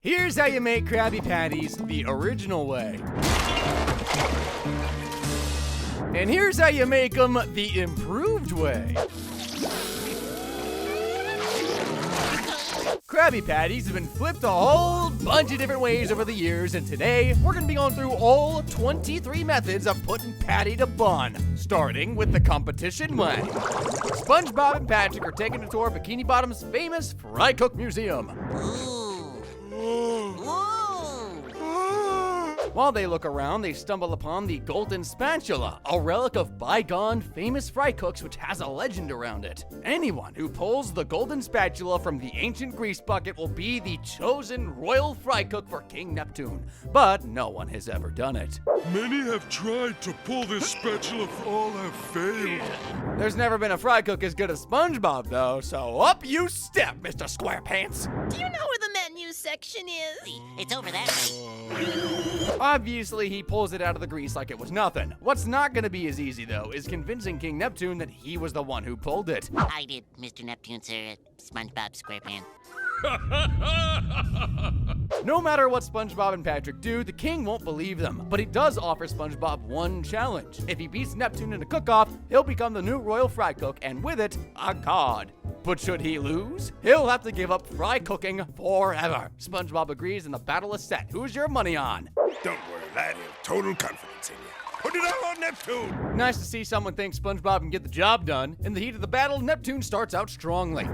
Here's how you make Krabby Patties the original way. And here's how you make them the improved way. Krabby Patties have been flipped a whole bunch of different ways over the years, and today we're going to be going through all 23 methods of putting patty to bun, starting with the competition way. SpongeBob and Patrick are taking a tour of Bikini Bottom's famous Fry Cook Museum. While they look around, they stumble upon the golden spatula, a relic of bygone famous fry cooks which has a legend around it. Anyone who pulls the golden spatula from the ancient grease bucket will be the chosen royal fry cook for King Neptune, but no one has ever done it. Many have tried to pull this spatula, all have failed. There's never been a fry cook as good as SpongeBob though, so up you step, Mr. Squarepants. Do you know where the menu section is? It's over that way. Obviously, he pulls it out of the grease like it was nothing. What's not gonna be as easy, though, is convincing King Neptune that he was the one who pulled it. I did, Mr. Neptune, sir, SpongeBob SquarePants. No matter what SpongeBob and Patrick do, the king won't believe them. But he does offer SpongeBob one challenge. If he beats Neptune in a cook-off, he'll become the new royal fry cook, and with it, a god. But should he lose, he'll have to give up fry cooking forever. SpongeBob agrees and the battle is set. Who's your money on? Don't worry, lad, I have total confidence in you. Put it all on Neptune! Nice to see someone think SpongeBob can get the job done. In the heat of the battle, Neptune starts out strongly.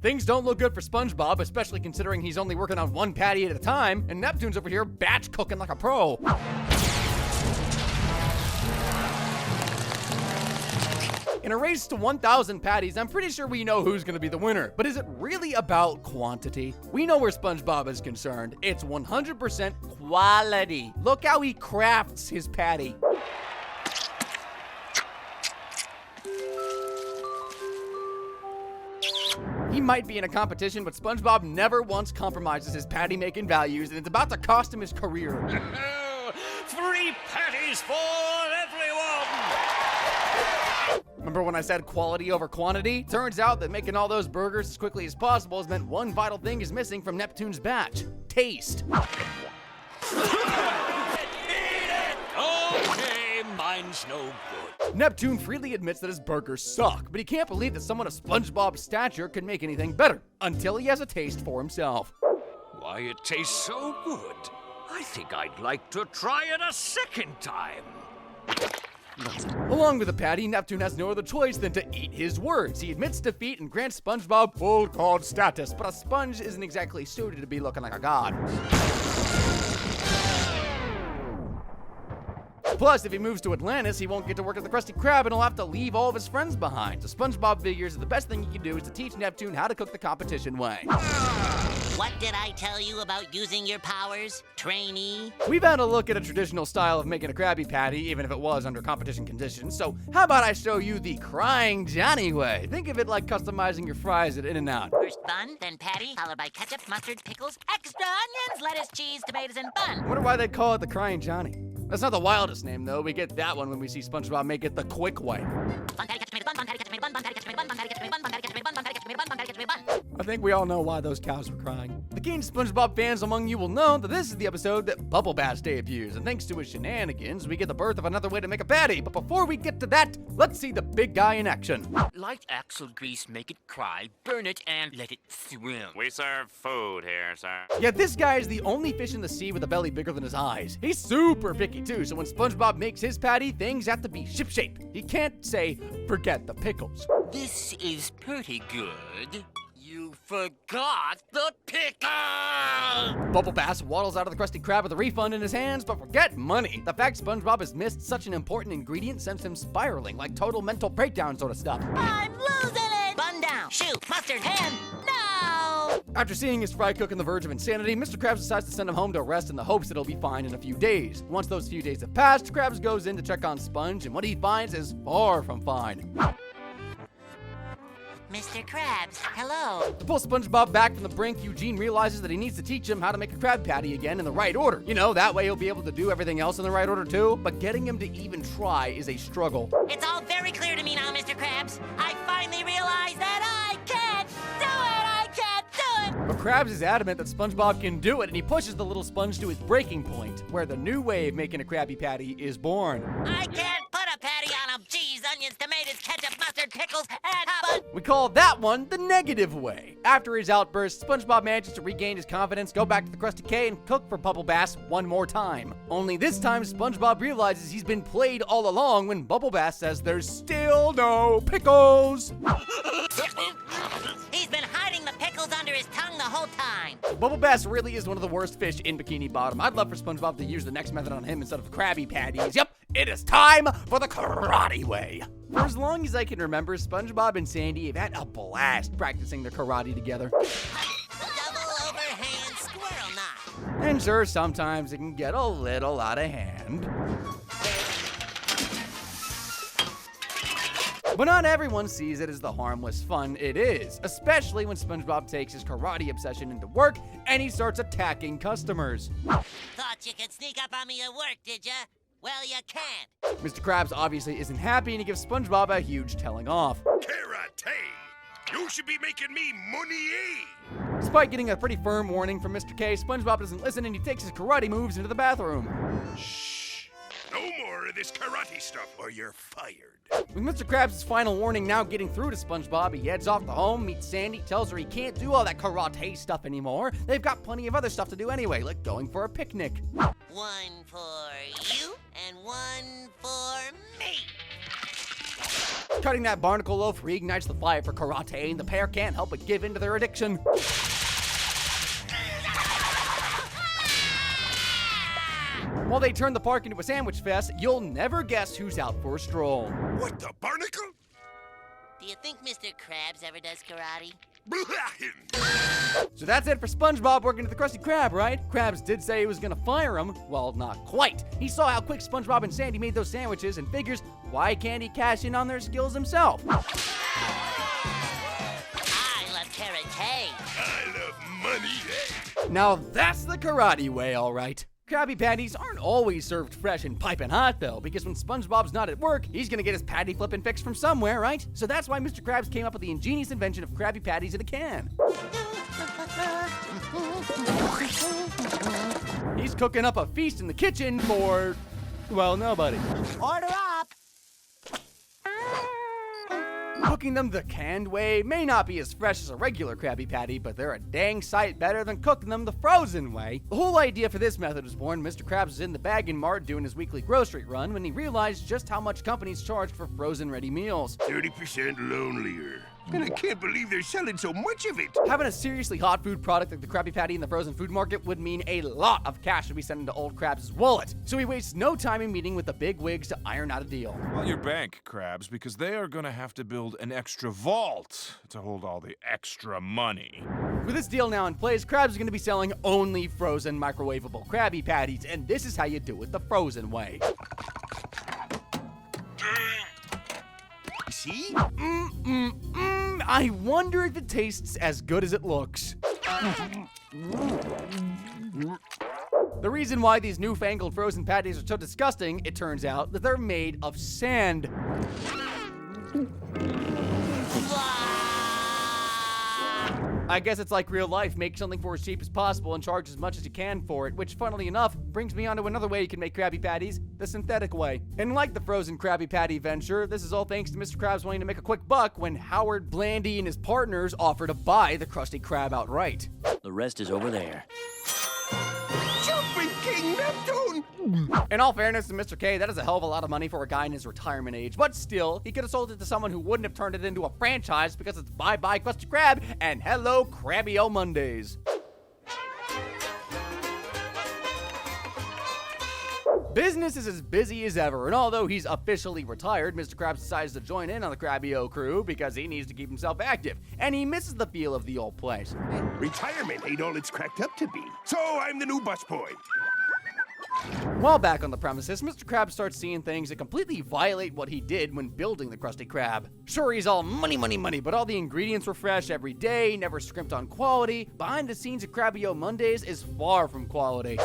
Things don't look good for SpongeBob, especially considering he's only working on one patty at a time, and Neptune's over here batch cooking like a pro. In a race to 1,000 patties, I'm pretty sure we know who's gonna be the winner. But is it really about quantity? We know where SpongeBob is concerned. It's 100% quality. Look how he crafts his patty. He might be in a competition, but SpongeBob never once compromises his patty-making values, and it's about to cost him his career. 3 patties for everyone! Remember when I said quality over quantity? Turns out that making all those burgers as quickly as possible has meant one vital thing is missing from Neptune's batch: taste. Okay, mine's no good. Neptune freely admits that his burgers suck, but he can't believe that someone of SpongeBob's stature could make anything better, until he has a taste for himself. Why, it tastes so good. I think I'd like to try it a second time. Along with the patty, Neptune has no other choice than to eat his words. He admits defeat and grants SpongeBob full god status, but a sponge isn't exactly suited to be looking like a god. Plus, if he moves to Atlantis, he won't get to work at the Krusty Krab and he'll have to leave all of his friends behind. So SpongeBob figures that the best thing he can do is to teach Neptune how to cook the competition way. What did I tell you about using your powers, trainee? We've had a look at a traditional style of making a Krabby Patty, even if it was under competition conditions, so how about I show you the Crying Johnny way? Think of it like customizing your fries at In-N-Out. First bun, then patty, followed by ketchup, mustard, pickles, extra onions, lettuce, cheese, tomatoes, and bun. I wonder why they call it the Crying Johnny. That's not the wildest name, though. We get that one when we see SpongeBob make it the quick way. Bun, patty, ketchup, tomato, bun, patty, ketchup, tomato, bun, patty, ketchup, tomato, bun, patty, ketchup, tomato, bun, patty, ketchup, tomato, bun, patty, ketchup, tomato, bun, patty, ketchup, tomato, bun. I think we all know why those cows were crying. The keen SpongeBob fans among you will know that this is the episode that Bubble Bass debuts, and thanks to his shenanigans, we get the birth of another way to make a patty. But before we get to that, let's see the big guy in action. Light axle grease, make it cry, burn it, and let it swim. We serve food here, sir. Yeah, this guy is the only fish in the sea with a belly bigger than his eyes. He's super picky too, so when SpongeBob makes his patty, things have to be shipshape. He can't say, forget the pickles. This is pretty good. You forgot the pickle! Bubble Bass waddles out of the Krusty Krab with a refund in his hands, but forget money. The fact SpongeBob has missed such an important ingredient sends him spiraling, like total mental breakdown sort of stuff. I'm losing it! Bun down, shoot, mustard, hand, no! After seeing his fry cook on the verge of insanity, Mr. Krabs decides to send him home to rest in the hopes that he'll be fine in a few days. Once those few days have passed, Krabs goes in to check on Sponge, and what he finds is far from fine. Mr. Krabs, hello. To pull SpongeBob back from the brink, Eugene realizes that he needs to teach him how to make a Krab Patty again in the right order. You know, that way he'll be able to do everything else in the right order too, but getting him to even try is a struggle. It's all very clear to me now, Mr. Krabs. I finally realized that I can't do it! I But Krabs is adamant that SpongeBob can do it, and he pushes the little sponge to his breaking point, where the new way of making a Krabby Patty is born. I can't put a patty on 'em. Cheese, onions, tomatoes, ketchup, mustard, pickles, and bun. We call that one the negative way. After his outburst, SpongeBob manages to regain his confidence, go back to the Krusty K, and cook for Bubble Bass one more time. Only this time, SpongeBob realizes he's been played all along when Bubble Bass says there's still no pickles. He's been hiding the pickles under his tongue the whole time. Bubble Bass really is one of the worst fish in Bikini Bottom. I'd love for SpongeBob to use the next method on him instead of Krabby Patties. Yep, it is time for the karate way. For as long as I can remember, SpongeBob and Sandy have had a blast practicing their karate together. Double overhand squirrel knot. And sure, sometimes it can get a little out of hand. But not everyone sees it as the harmless fun it is, especially when SpongeBob takes his karate obsession into work and he starts attacking customers. Thought you could sneak up on me at work, did ya? Well, you can't. Mr. Krabs obviously isn't happy and he gives SpongeBob a huge telling off. Karate! You should be making me money! Despite getting a pretty firm warning from Mr. K, SpongeBob doesn't listen and he takes his karate moves into the bathroom. Shh! No more of this karate stuff or you're fired. With Mr. Krabs' final warning now getting through to SpongeBob, he heads off to home, meets Sandy, tells her he can't do all that karate stuff anymore. They've got plenty of other stuff to do anyway, like going for a picnic. One for you and one for me. Cutting that barnacle loaf reignites the fire for karate, and the pair can't help but give in to their addiction. While they turn the park into a sandwich fest, you'll never guess who's out for a stroll. What the barnacle? Do you think Mr. Krabs ever does karate? So that's it for SpongeBob working at the Krusty Krab, right? Krabs did say he was gonna fire him. Well, not quite. He saw how quick SpongeBob and Sandy made those sandwiches and figures, why can't he cash in on their skills himself? I love karate. I love money. Now that's the karate way, all right. Krabby Patties aren't always served fresh and piping hot, though, because when SpongeBob's not at work, he's gonna get his patty flipping fix from somewhere, right? So that's why Mr. Krabs came up with the ingenious invention of Krabby Patties in a can. He's cooking up a feast in the kitchen for, well, nobody. Order up. Cooking them the canned way may not be as fresh as a regular Krabby Patty, but they're a dang sight better than cooking them the frozen way. The whole idea for this method was born when Mr. Krabs was in the Bag and Mart doing his weekly grocery run when he realized just how much companies charged for frozen ready meals. 30% lonelier. And I can't believe they're selling so much of it. Having a seriously hot food product like the Krabby Patty in the frozen food market would mean a lot of cash to be sent into old Krabs' wallet. So he wastes no time in meeting with the big wigs to iron out a deal. Well, your bank, Krabs, because they are gonna have to build an extra vault to hold all the extra money. With this deal now in place, Krabs is going to be selling only frozen microwavable Krabby Patties, and this is how you do it the frozen way. See? I wonder if it tastes as good as it looks. The reason why these newfangled frozen patties are so disgusting, it turns out, that they're made of sand. I guess it's like real life. Make something for as cheap as possible and charge as much as you can for it, which, funnily enough, brings me on to another way you can make Krabby Patties, the synthetic way. And like the frozen Krabby Patty venture, this is all thanks to Mr. Krabs wanting to make a quick buck when Howard Blandy and his partners offer to buy the Krusty Krab outright. The rest is over there. Jumping King Neptune! In all fairness to Mr. K, that is a hell of a lot of money for a guy in his retirement age, but still, he could have sold it to someone who wouldn't have turned it into a franchise because it's bye-bye Krusty Krab and hello Krabby-O Mondays. Business is as busy as ever, and although he's officially retired, Mr. Krabs decides to join in on the Krabby-O crew because he needs to keep himself active, and he misses the feel of the old place. Retirement ain't all it's cracked up to be. So I'm the new busboy. While back on the premises, Mr. Krabs starts seeing things that completely violate what he did when building the Krusty Krab. Sure, he's all money, but all the ingredients were fresh every day, never scrimped on quality. Behind the scenes at Krabby-O Mondays is far from quality.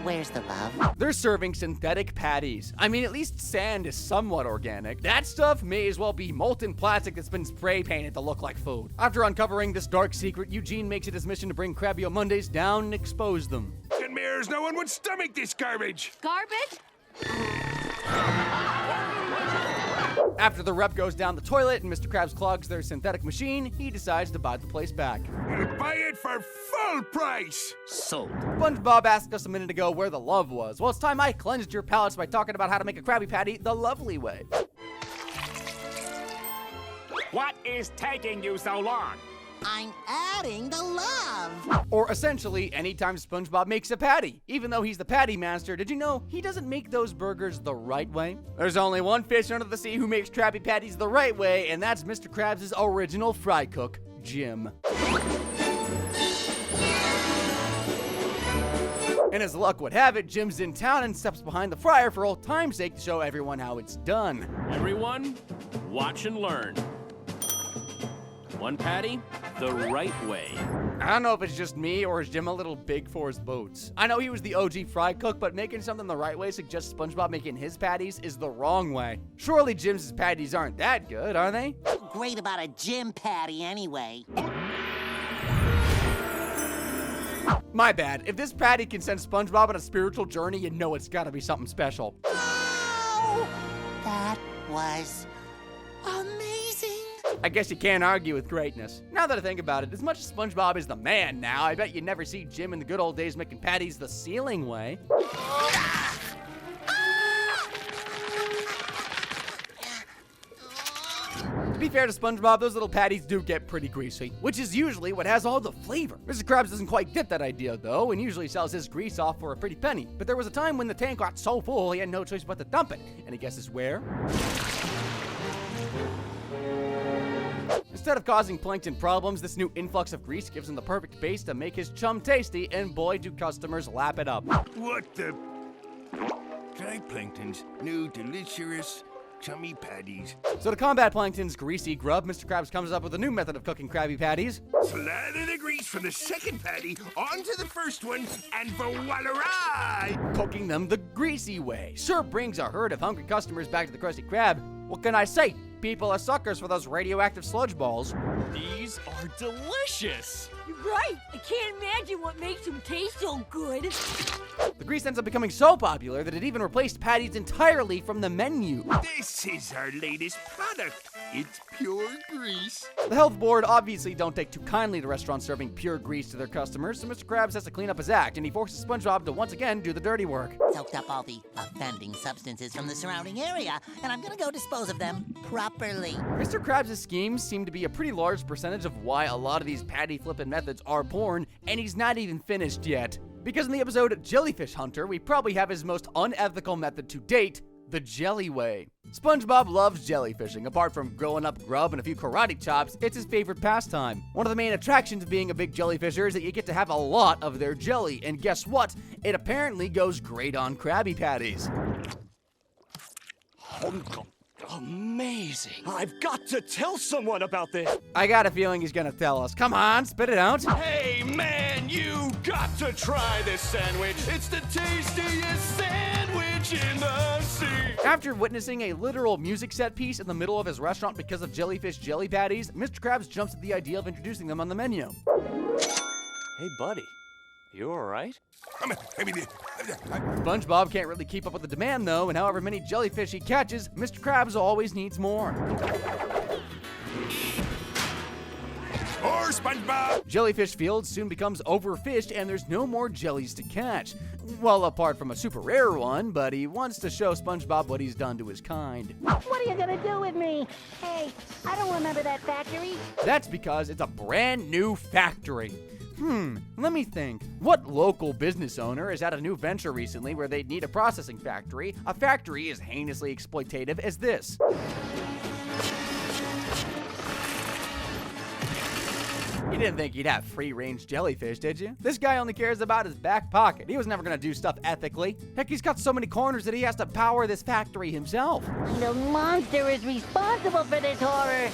Where's the love? They're serving synthetic patties. I mean, at least sand is somewhat organic. That stuff may as well be molten plastic that's been spray painted to look like food. After uncovering this dark secret, Eugene makes it his mission to bring Krabby Mondays down and expose them. And mirrors, no one would stomach this garbage. Garbage? After the rep goes down the toilet and Mr. Krabs clogs their synthetic machine, he decides to buy the place back. We'll buy it for full price. Sold. SpongeBob asked us a minute ago where the love was. Well, it's time I cleansed your palates by talking about how to make a Krabby Patty the lovely way. What is taking you so long? I'm adding the love. Or essentially, anytime SpongeBob makes a patty. Even though he's the patty master, did you know he doesn't make those burgers the right way? There's only one fish under the sea who makes Krabby Patties the right way, and that's Mr. Krabs' original fry cook, Jim. And as luck would have it, Jim's in town and steps behind the fryer for old time's sake to show everyone how it's done. Everyone, watch and learn. One patty, the right way. I don't know if it's just me or is Jim a little big for his boots. I know he was the OG fry cook, but making something the right way suggests SpongeBob making his patties is the wrong way. Surely Jim's patties aren't that good, are they? Great about a Jim patty anyway. My bad. If this patty can send SpongeBob on a spiritual journey, you know it's gotta be something special. Oh, that was amazing. I guess you can't argue with greatness. Now that I think about it, as much as SpongeBob is the man now, I bet you never see Jim in the good old days making patties the ceiling way. To be fair to SpongeBob, those little patties do get pretty greasy, which is usually what has all the flavor. Mr. Krabs doesn't quite get that idea though, and usually sells his grease off for a pretty penny. But there was a time when the tank got so full he had no choice but to dump it. Any guesses where? Instead of causing Plankton problems, this new influx of grease gives him the perfect base to make his chum tasty, and boy do customers lap it up. What the? Try Plankton's new delicious chummy patties. So to combat Plankton's greasy grub, Mr. Krabs comes up with a new method of cooking Krabby Patties. Slather the grease from the second patty onto the first one, and voila! Cooking them the greasy way. Sure brings a herd of hungry customers back to the Krusty Krab. What can I say? People are suckers for those radioactive sludge balls. These are delicious. You're right. I can't imagine what makes them taste so good. The grease ends up becoming so popular that it even replaced patties entirely from the menu. This is our latest product. It's pure grease. The health board obviously don't take too kindly to restaurants serving pure grease to their customers, so Mr. Krabs has to clean up his act, and he forces SpongeBob to once again do the dirty work. Soaked up all the offending substances from the surrounding area, and I'm gonna go dispose of them properly. Mr. Krabs' schemes seem to be a pretty large percentage of why a lot of these patty flipping methods are born, and he's not even finished yet. Because in the episode Jellyfish Hunter, we probably have his most unethical method to date, the jelly way. SpongeBob loves jellyfishing. Apart from growing up grub and a few karate chops, it's his favorite pastime. One of the main attractions of being a big jellyfisher is that you get to have a lot of their jelly, and guess what? It apparently goes great on Krabby Patties. Amazing. I've got to tell someone about this. I got a feeling he's gonna tell us. Come on, spit it out. Hey, man, you got to try this sandwich. It's the tastiest sandwich in the sea. After witnessing a literal music set piece in the middle of his restaurant because of jellyfish jelly patties, Mr. Krabs jumps at the idea of introducing them on the menu. Hey, buddy. You all right? SpongeBob can't really keep up with the demand though, and however many jellyfish he catches, Mr. Krabs always needs more. Or SpongeBob! Jellyfish Field soon becomes overfished and there's no more jellies to catch. Well, apart from a super rare one, but he wants to show SpongeBob what he's done to his kind. What are you gonna do with me? Hey, I don't remember that factory. That's because it's a brand new factory. Let me think. What local business owner has had a new venture recently where they'd need a processing factory, a factory as heinously exploitative as this? You didn't think he'd have free-range jellyfish, did you? This guy only cares about his back pocket. He was never gonna do stuff ethically. Heck, he's got so many corners that he has to power this factory himself. The monster is responsible for this horror.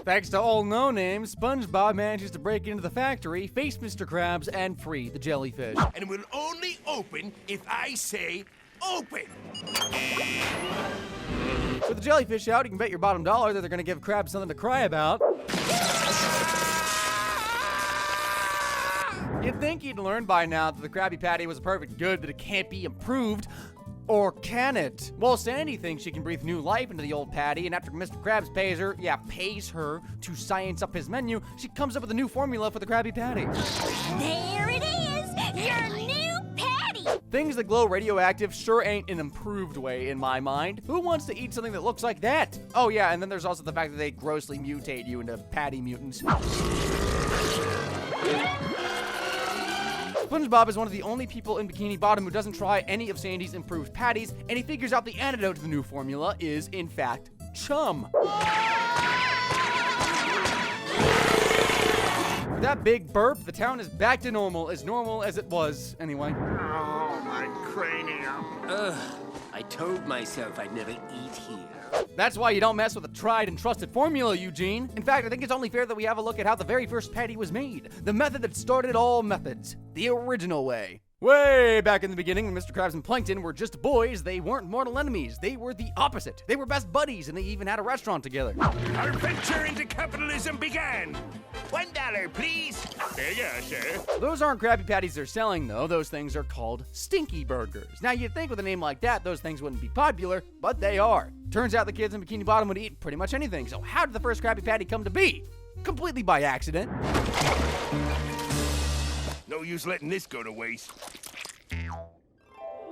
Thanks to all no-names, SpongeBob manages to break into the factory, face Mr. Krabs, and free the jellyfish. And it will only open if I say open. With the jellyfish out, you can bet your bottom dollar that they're gonna give Krabs something to cry about. You'd think you'd learned by now that the Krabby Patty was a perfect good, but it can't be improved. Or can it? Well, Sandy thinks she can breathe new life into the old patty, and after Mr. Krabs pays her to science up his menu, she comes up with a new formula for the Krabby Patty. There it is! Your new patty! Things that glow radioactive sure ain't an improved way in my mind. Who wants to eat something that looks like that? Oh yeah, and then there's also the fact that they grossly mutate you into patty mutants. SpongeBob is one of the only people in Bikini Bottom who doesn't try any of Sandy's improved patties, and he figures out the antidote to the new formula is, in fact, chum. With that big burp, the town is back to normal as it was, anyway. Oh, my cranium. I told myself I'd never eat here. That's why you don't mess with a tried and trusted formula, Eugene. In fact, I think it's only fair that we have a look at how the very first patty was made. The method that started all methods. The original way. Way back in the beginning, when Mr. Krabs and Plankton were just boys, they weren't mortal enemies. They were the opposite. They were best buddies, and they even had a restaurant together. Our venture into capitalism began. $1, please. There you are, sir. Those aren't Krabby Patties they're selling, though. Those things are called Stinky Burgers. Now, you'd think with a name like that, those things wouldn't be popular, but they are. Turns out the kids in Bikini Bottom would eat pretty much anything, so how did the first Krabby Patty come to be? Completely by accident. No use letting this go to waste.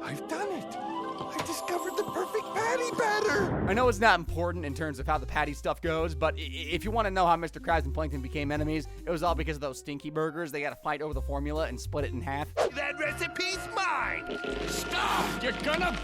I've done it. I discovered the perfect patty batter. I know it's not important in terms of how the patty stuff goes, but if you want to know how Mr. Krabs and Plankton became enemies, it was all because of those stinky burgers. They got to fight over the formula and split it in half. That recipe's mine. Stop! You're gonna...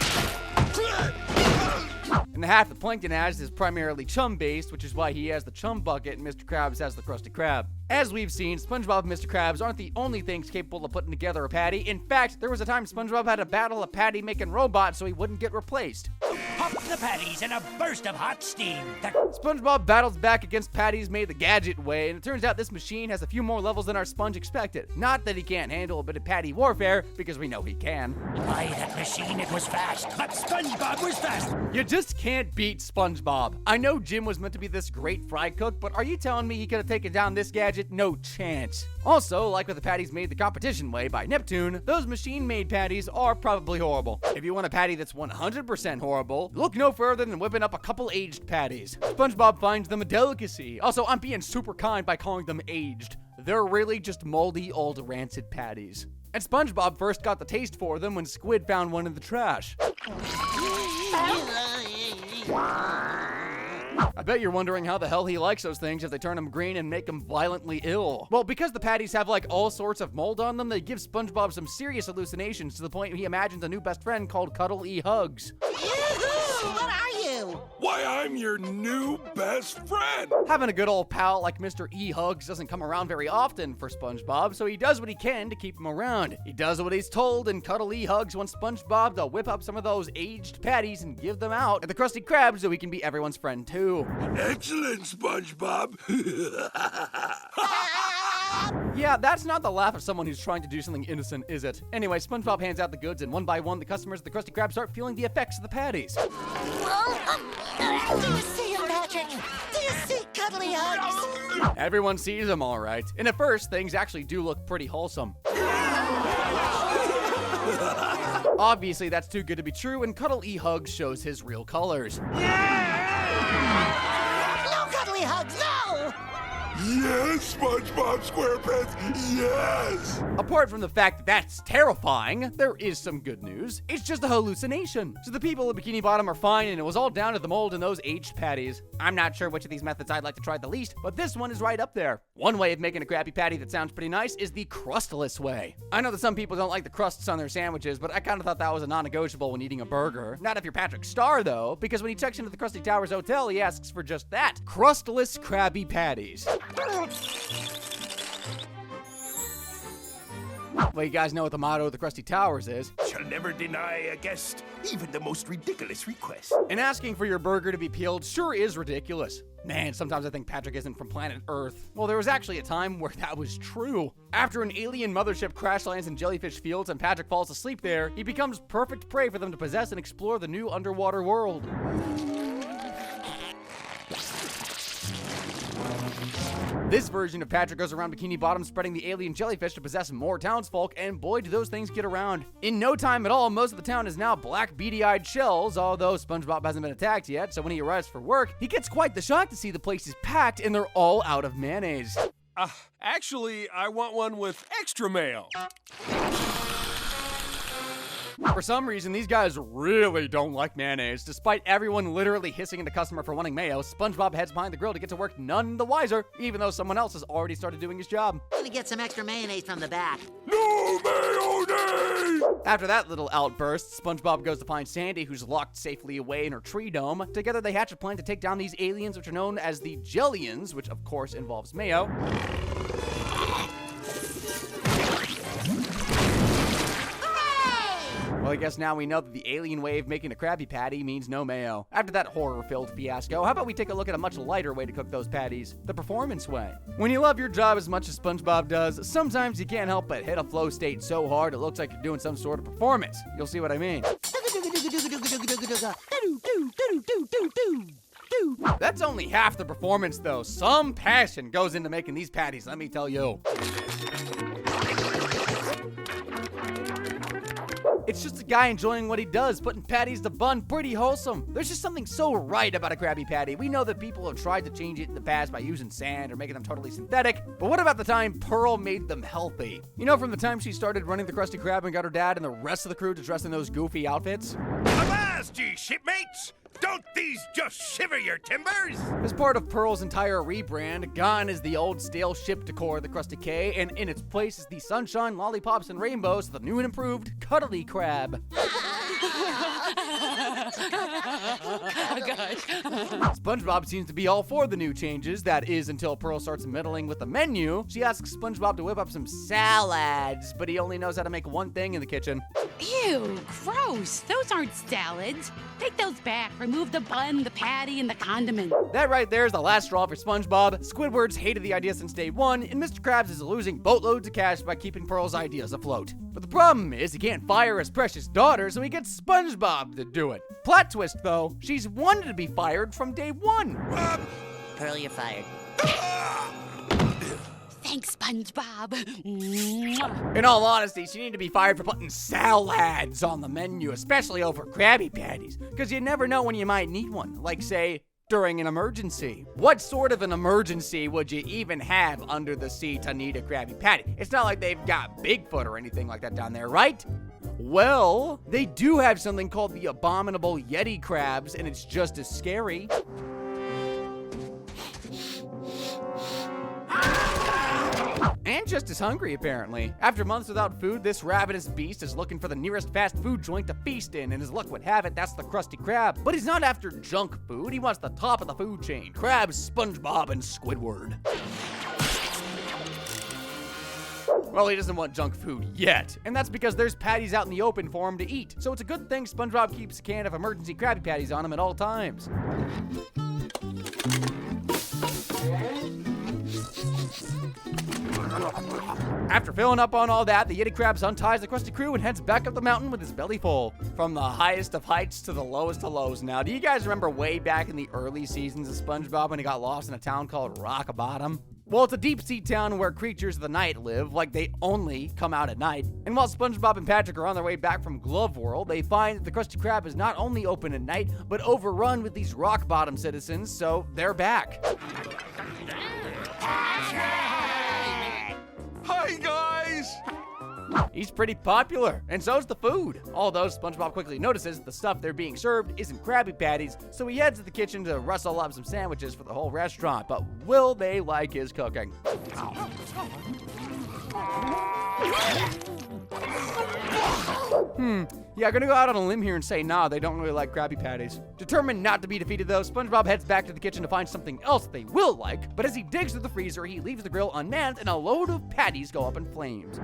And the half that Plankton has is primarily chum-based, which is why he has the chum bucket and Mr. Krabs has the Krusty Krab. As we've seen, SpongeBob and Mr. Krabs aren't the only things capable of putting together a patty. In fact, there was a time SpongeBob had to battle a patty-making robot so he wouldn't get replaced. Pop the patties in a burst of hot steam. SpongeBob battles back against patties made the gadget way, and it turns out this machine has a few more levels than our Sponge expected. Not that he can't handle a bit of patty warfare, because we know he can. By that machine, it was fast, but SpongeBob was fast. You just can't beat SpongeBob. I know Jim was meant to be this great fry cook, but are you telling me he could have taken down this gadget? No chance. Also, like with the patties made the competition way by Neptune, those machine-made patties are probably horrible. If you want a patty that's 100% horrible, look no further than whipping up a couple aged patties. SpongeBob finds them a delicacy. Also, I'm being super kind by calling them aged. They're really just moldy, old, rancid patties. And SpongeBob first got the taste for them when Squid found one in the trash. I bet you're wondering how the hell he likes those things if they turn him green and make him violently ill. Well, because the patties have like all sorts of mold on them, they give SpongeBob some serious hallucinations to the point he imagines a new best friend called Cuddle E. Hugs. What are you? Why, I'm your new best friend. Having a good old pal like Mr. E. Hugs doesn't come around very often for SpongeBob, so he does what he can to keep him around. He does what he's told, and Cuddle E. Hugs wants SpongeBob to whip up some of those aged patties and give them out at the Krusty Krab so he can be everyone's friend too. Excellent, SpongeBob. Yeah, that's not the laugh of someone who's trying to do something innocent, is it? Anyway, SpongeBob hands out the goods, and one by one, the customers of the Krusty Krab start feeling the effects of the patties. Do you see him, Patrick? Do you see Cuddly Hugs? Everyone sees them all right. And at first, things actually do look pretty wholesome. Obviously, that's too good to be true, and Cuddle E. Hugs shows his real colors. No, Cuddly Hugs, no! Yes, SpongeBob SquarePants, yes! Apart from the fact that that's terrifying, there is some good news. It's just a hallucination. So the people of Bikini Bottom are fine, and it was all down to the mold in those aged patties. I'm not sure which of these methods I'd like to try the least, but this one is right up there. One way of making a Krabby Patty that sounds pretty nice is the crustless way. I know that some people don't like the crusts on their sandwiches, but I kind of thought that was a non-negotiable when eating a burger. Not if you're Patrick Star, though, because when he checks into the Krusty Towers Hotel, he asks for just that. Crustless Krabby Patties. Well, you guys know what the motto of the Krusty Towers is. Shall never deny a guest even the most ridiculous request. And asking for your burger to be peeled sure is ridiculous. Man, sometimes I think Patrick isn't from planet Earth. Well, there was actually a time where that was true. After an alien mothership crash lands in jellyfish fields and Patrick falls asleep there, he becomes perfect prey for them to possess and explore the new underwater world. This version of Patrick goes around Bikini Bottom spreading the alien jellyfish to possess more townsfolk, and boy do those things get around. In no time at all, most of the town is now black beady-eyed shells, although SpongeBob hasn't been attacked yet, so when he arrives for work, he gets quite the shock to see the place is packed and they're all out of mayonnaise. Actually, I want one with extra mayo. For some reason, these guys really don't like mayonnaise. Despite everyone literally hissing at the customer for wanting mayo, SpongeBob heads behind the grill to get to work none the wiser, even though someone else has already started doing his job. Let me get some extra mayonnaise from the back. No mayonnaise! After that little outburst, SpongeBob goes to find Sandy, who's locked safely away in her tree dome. Together, they hatch a plan to take down these aliens, which are known as the Jellians, which of course involves mayo. Well, I guess now we know that the alien way of making a Krabby Patty means no mayo. After that horror-filled fiasco, how about we take a look at a much lighter way to cook those patties? The performance way. When you love your job as much as SpongeBob does, sometimes you can't help but hit a flow state so hard it looks like you're doing some sort of performance. You'll see what I mean. That's only half the performance, though. Some passion goes into making these patties, let me tell you. It's just a guy enjoying what he does, putting patties to bun, pretty wholesome. There's just something so right about a Krabby Patty. We know that people have tried to change it in the past by using sand or making them totally synthetic, but what about the time Pearl made them healthy? You know, from the time she started running the Krusty Krab and got her dad and the rest of the crew to dress in those goofy outfits? Avast, ye shipmates! Don't these just shiver your timbers? As part of Pearl's entire rebrand, gone is the old stale ship decor of the Krusty K, and in its place is the sunshine, lollipops, and rainbows of the new and improved Cuddly Crab. SpongeBob seems to be all for the new changes, that is until Pearl starts meddling with the menu. She asks SpongeBob to whip up some salads, but he only knows how to make one thing in the kitchen. Ew, gross. Those aren't salads. Take those back. Remove the bun, the patty, and the condiment. That right there is the last straw for SpongeBob. Squidward's hated the idea since day one, and Mr. Krabs is losing boatloads of cash by keeping Pearl's ideas afloat. But the problem is he can't fire his precious daughter, so he gets SpongeBob to do it. Plot twist, though, she's wanted to be fired from day one. Pearl, you're fired. Thanks, SpongeBob. In all honesty, she needed to be fired for putting salads on the menu, especially over Krabby Patties, because you never know when you might need one, like, say, during an emergency. What sort of an emergency would you even have under the sea to need a Krabby Patty? It's not like they've got Bigfoot or anything like that down there, right? Well, they do have something called the abominable Yeti crabs, and it's just as scary. And just as hungry, apparently. After months without food, this ravenous beast is looking for the nearest fast food joint to feast in, and as luck would have it, that's the Krusty Krab. But he's not after junk food, he wants the top of the food chain. Krabs, SpongeBob, and Squidward. Well, he doesn't want junk food yet, and that's because there's patties out in the open for him to eat. So it's a good thing SpongeBob keeps a can of emergency Krabby Patties on him at all times. After filling up on all that, the Yeti Krabs unties the Krusty Crew and heads back up the mountain with his belly full. From the highest of heights to the lowest of lows. Now, do you guys remember way back in the early seasons of SpongeBob when he got lost in a town called Rock Bottom? Well, it's a deep-sea town where creatures of the night live, like they only come out at night. And while SpongeBob and Patrick are on their way back from Glove World, they find that the Krusty Krab is not only open at night, but overrun with these Rock Bottom citizens, so they're back. Hi, guys! He's pretty popular, and so's the food. Although SpongeBob quickly notices that the stuff they're being served isn't Krabby Patties, so he heads to the kitchen to rustle up some sandwiches for the whole restaurant. But will they like his cooking? Yeah, gonna go out on a limb here and say, nah, they don't really like Krabby Patties. Determined not to be defeated, though, SpongeBob heads back to the kitchen to find something else they will like, but as he digs through the freezer, he leaves the grill unmanned and a load of patties go up in flames.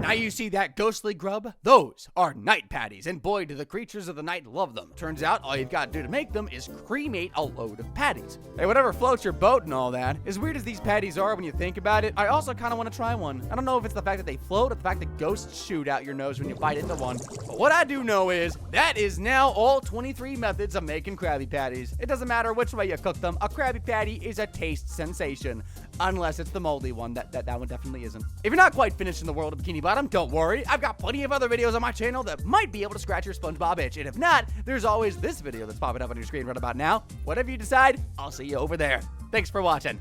Now you see that ghostly grub? Those are night patties, and boy, do the creatures of the night love them. Turns out all you've got to do to make them is cremate a load of patties. Hey, whatever floats your boat and all that, as weird as these patties are when you think about it, I also kind of want to try one. I don't know if it's the fact that they float or the fact that ghosts shoot out your nose when you bite into one, but what I do know is that is now all 23 methods of making Krabby Patties. It doesn't matter which way you cook them, a Krabby Patty is a taste sensation. Unless it's the moldy one, that one definitely isn't. If you're not quite finished in the world of Bikini Bottom, don't worry. I've got plenty of other videos on my channel that might be able to scratch your SpongeBob itch. And if not, there's always this video that's popping up on your screen right about now. Whatever you decide, I'll see you over there. Thanks for watching.